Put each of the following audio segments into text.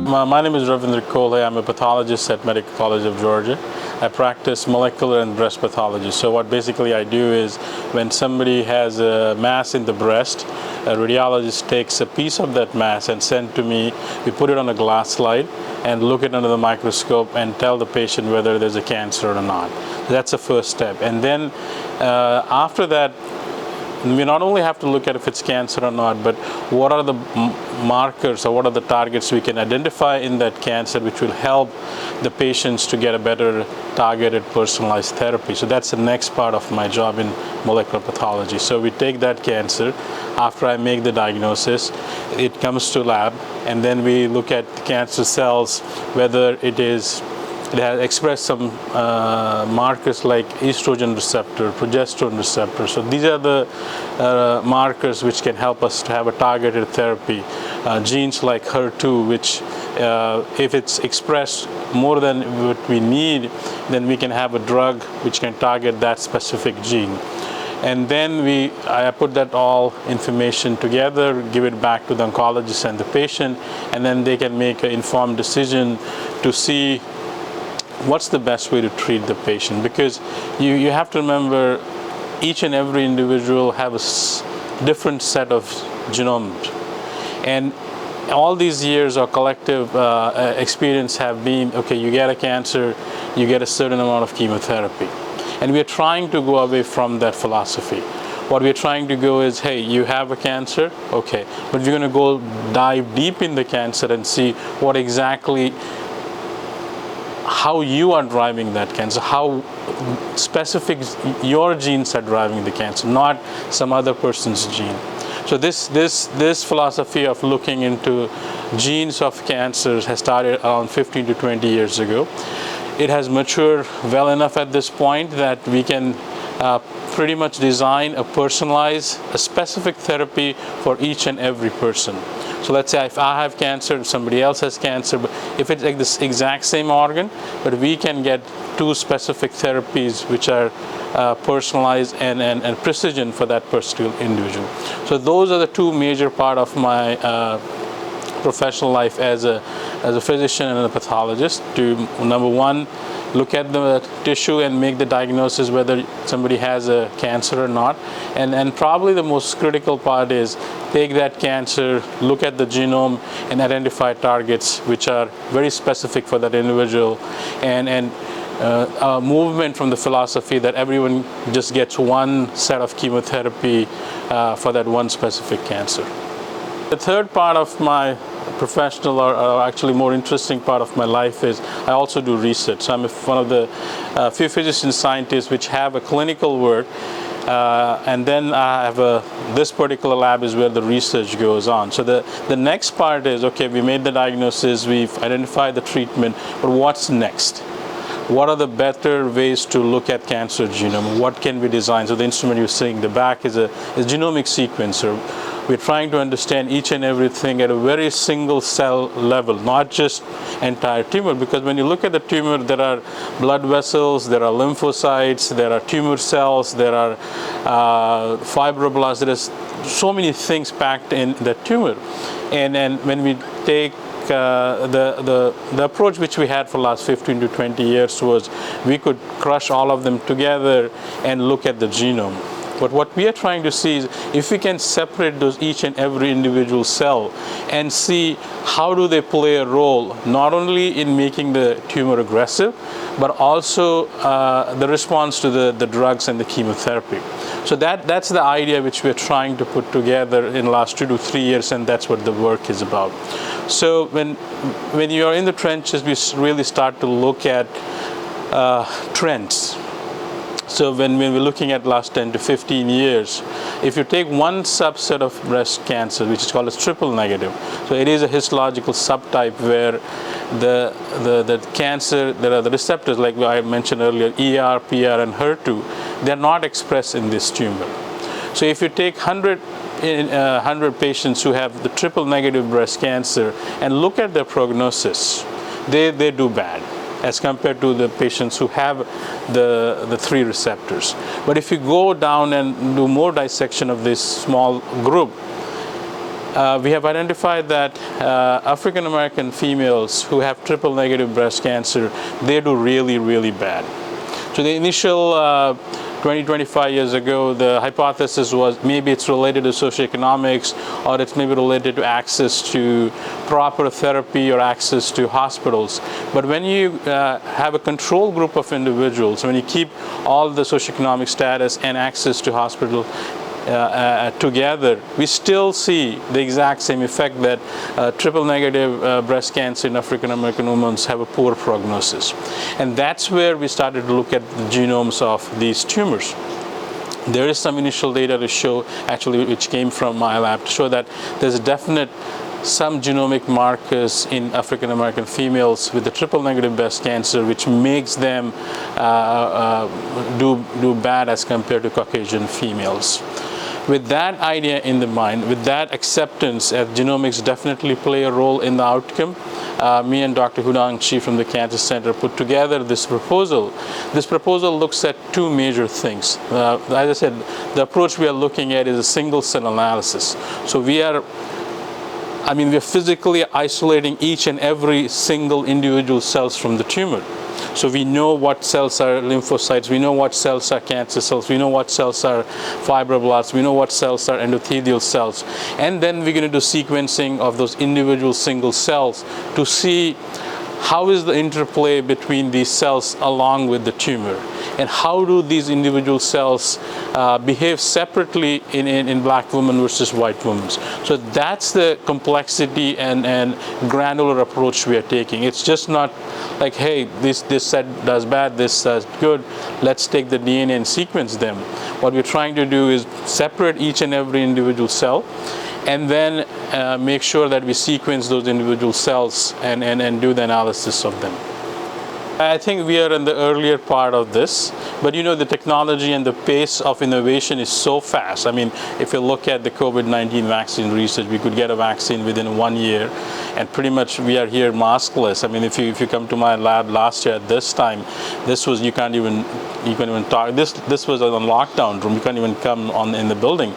My name is Ravindra Kolhe. I'm a pathologist at Medical College of Georgia. I practice molecular and breast pathology. So what basically I do is when somebody has a mass in the breast, a radiologist takes a piece of that mass and send to me. We put it on a glass slide and look it under the microscope and tell the patient whether there's a cancer or not. That's the first step. And then after that, we not only have to look at if it's cancer or not, but what are the markers or what are the targets we can identify in that cancer which will help the patients to get a better targeted personalized therapy. So that's the next part of my job in molecular pathology. So we take that cancer, after I make the diagnosis, it comes to lab, and then we look at the cancer cells, whether it has expressed some markers like estrogen receptor, progesterone receptor. So these are the markers which can help us to have a targeted therapy. Genes like HER2, which if it's expressed more than what we need, then we can have a drug which can target that specific gene. And then I put that all information together, give it back to the oncologist and the patient, and then they can make an informed decision to see what's the best way to treat the patient. Because you have to remember, each and every individual have a different set of genomes. And all these years of collective experience have been, okay, you get a cancer, you get a certain amount of chemotherapy. And we are trying to go away from that philosophy. What we're trying to go is, hey, you have a cancer, okay, but we're going to go dive deep in the cancer and see what exactly, how you are driving that cancer, how specific your genes are driving the cancer, not some other person's gene. So this philosophy of looking into genes of cancers has started around 15 to 20 years ago. It has matured well enough at this point that we can pretty much design a personalized, a specific therapy for each and every person. So let's say if I have cancer, somebody else has cancer, but if it's like this exact same organ, but we can get two specific therapies which are personalized and precision for that particular individual. So those are the two major part of my professional life as a physician and a pathologist. To, number one, look at the tissue and make the diagnosis whether somebody has a cancer or not. And probably the most critical part is take that cancer, look at the genome, and identify targets which are very specific for that individual. And a movement from the philosophy that everyone just gets one set of chemotherapy for that one specific cancer. The third part of my professional, or actually more interesting part of my life, is I also do research. So I'm one of the few physician scientists which have a clinical work, and then I have this particular lab is where the research goes on. So the next part is, okay, we made the diagnosis, we've identified the treatment, but what's next? What are the better ways to look at cancer genome? What can we design? So the instrument you're seeing, the back is a genomic sequencer. We're trying to understand each and everything at a very single cell level, not just entire tumor, because when you look at the tumor, there are blood vessels, there are lymphocytes, there are tumor cells, there are fibroblasts, there is so many things packed in the tumor. And when we take the approach which we had for the last 15 to 20 years was we could crush all of them together and look at the genome. But what we are trying to see is if we can separate those each and every individual cell and see how do they play a role not only in making the tumor aggressive, but also the response to the drugs and the chemotherapy. So that's the idea which we're trying to put together in the last 2 to 3 years, and that's what the work is about. So when you're in the trenches, we really start to look at trends. So when we're looking at last 10 to 15 years, if you take one subset of breast cancer, which is called as triple negative, so it is a histological subtype where the cancer, there are the receptors like I mentioned earlier, ER, PR, and HER2, they're not expressed in this tumor. So if you take 100 patients who have the triple negative breast cancer and look at their prognosis, they do bad as compared to the patients who have the three receptors. But if you go down and do more dissection of this small group, we have identified that African American females who have triple negative breast cancer, they do really, really bad. So the initial 25 years ago, the hypothesis was maybe it's related to socioeconomics, or it's maybe related to access to proper therapy or access to hospitals. But when you have a control group of individuals, when you keep all the socioeconomic status and access to hospital together, we still see the exact same effect that triple negative breast cancer in African American women have a poor prognosis. And that's where we started to look at the genomes of these tumors. There is some initial data to show, actually, which came from my lab, to show that there's definite some genomic markers in African American females with the triple negative breast cancer, which makes them do bad as compared to Caucasian females. With that idea in the mind, with that acceptance that genomics definitely play a role in the outcome, me and Dr. Hudang Chi from the Cancer Center put together this proposal. This proposal looks at two major things. As I said, the approach we are looking at is a single cell analysis. So we are physically isolating each and every single individual cells from the tumor. So we know what cells are lymphocytes, we know what cells are cancer cells, we know what cells are fibroblasts, we know what cells are endothelial cells. And then we're going to do sequencing of those individual single cells to see how is the interplay between these cells along with the tumor, and how do these individual cells behave separately in black women versus white women. So that's the complexity and granular approach we are taking. It's just not like, hey, this set does bad, this does good, let's take the DNA and sequence them. What we're trying to do is separate each and every individual cell, and then make sure that we sequence those individual cells and do the analysis of them. I think we are in the earlier part of this, but the technology and the pace of innovation is so fast. If you look at the COVID-19 vaccine research, we could get a vaccine within 1 year, and pretty much we are here maskless. If you come to my lab last year at this time, you can't even talk. This was on lockdown room. You can't even come in the building.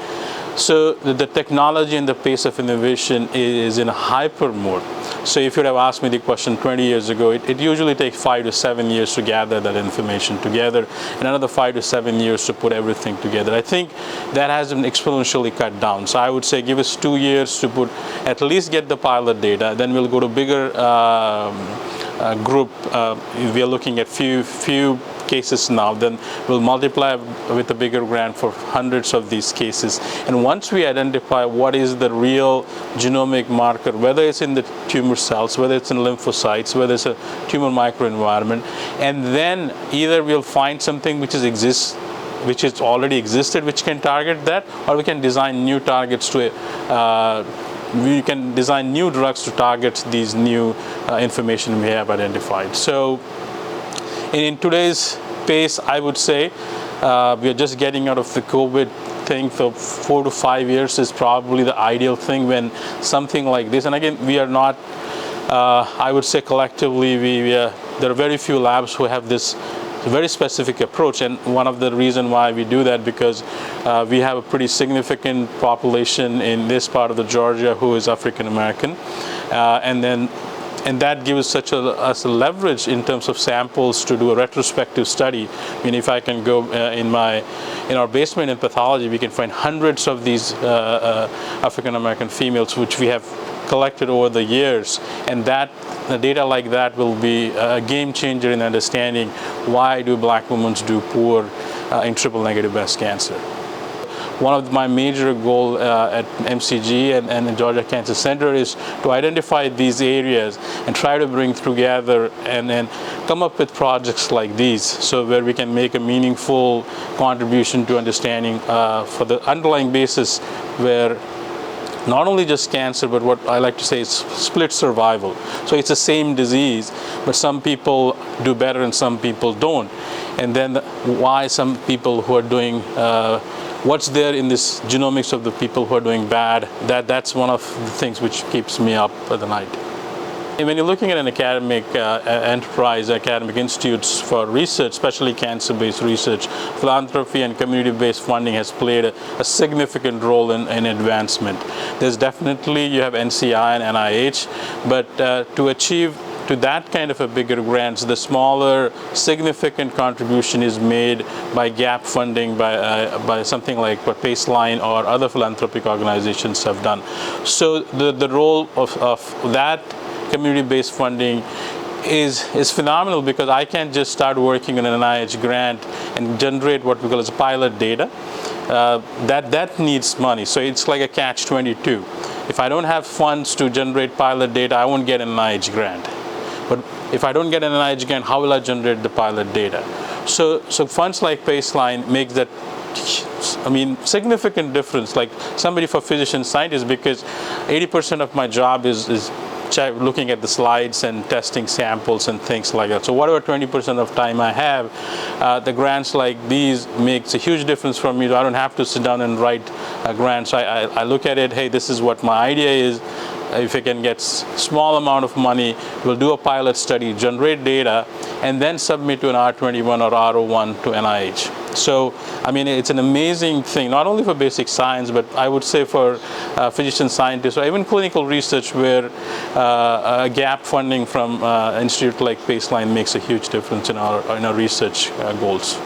So the technology and the pace of innovation is in a hyper mode. So if you would have asked me the question 20 years ago, it usually takes 5 to 7 years to gather that information together, and another 5 to 7 years to put everything together. I think that has been exponentially cut down. So I would say give us 2 years to at least get the pilot data, then we'll go to bigger group. We are looking at few cases now, then we'll multiply with a bigger grant for hundreds of these cases. And once we identify what is the real genomic marker, whether it's in the tumor cells, whether it's in lymphocytes, whether it's a tumor microenvironment, and then either we'll find something which is already existed, which can target that, or we can design new targets we can design new drugs to target these new information we have identified. So in today's pace, I would say we are just getting out of the COVID thing. So 4 to 5 years is probably the ideal thing when something like this. And again, we are not, I would say collectively, there are very few labs who have this very specific approach. And one of the reasons why we do that, because we have a pretty significant population in this part of the Georgia who is African American, and that gives us a leverage in terms of samples to do a retrospective study. If I can go in our basement in pathology, we can find hundreds of these African American females which we have collected over the years, and the data like that will be a game changer in understanding why do black women do poor in triple negative breast cancer. One of my major goals at MCG and the Georgia Cancer Center is to identify these areas and try to bring together and then come up with projects like these, so where we can make a meaningful contribution to understanding for the underlying basis, where not only just cancer, but what I like to say is split survival. So it's the same disease, but some people do better and some people don't. And then why some people who are doing, what's there in this genomics of the people who are doing bad, that's one of the things which keeps me up at the night. when you're looking at an academic enterprise, academic institutes for research, especially cancer-based research, philanthropy and community-based funding has played a significant role in advancement. There's definitely, you have NCI and NIH, but to achieve to that kind of a bigger grants, the smaller significant contribution is made by gap funding, by something like what Paceline or other philanthropic organizations have done. So the role of that community-based funding is phenomenal, because I can't just start working on an NIH grant and generate what we call as pilot data. That needs money. So it's like a catch-22. If I don't have funds to generate pilot data, I won't get an NIH grant. But if I don't get an NIH grant, how will I generate the pilot data? So funds like Paceline make that, I mean, significant difference. Like somebody for physician scientists, because 80% of my job is looking at the slides and testing samples and things like that. So whatever 20% of time I have, the grants like these makes a huge difference for me. I don't have to sit down and write grants. I look at it, hey, this is what my idea is. If I can get small amount of money, we'll do a pilot study, generate data, and then submit to an R21 or R01 to NIH. So, I mean, it's an amazing thing, not only for basic science, but I would say for physician scientists or even clinical research, where gap funding from an institute like Paceline makes a huge difference in our research goals.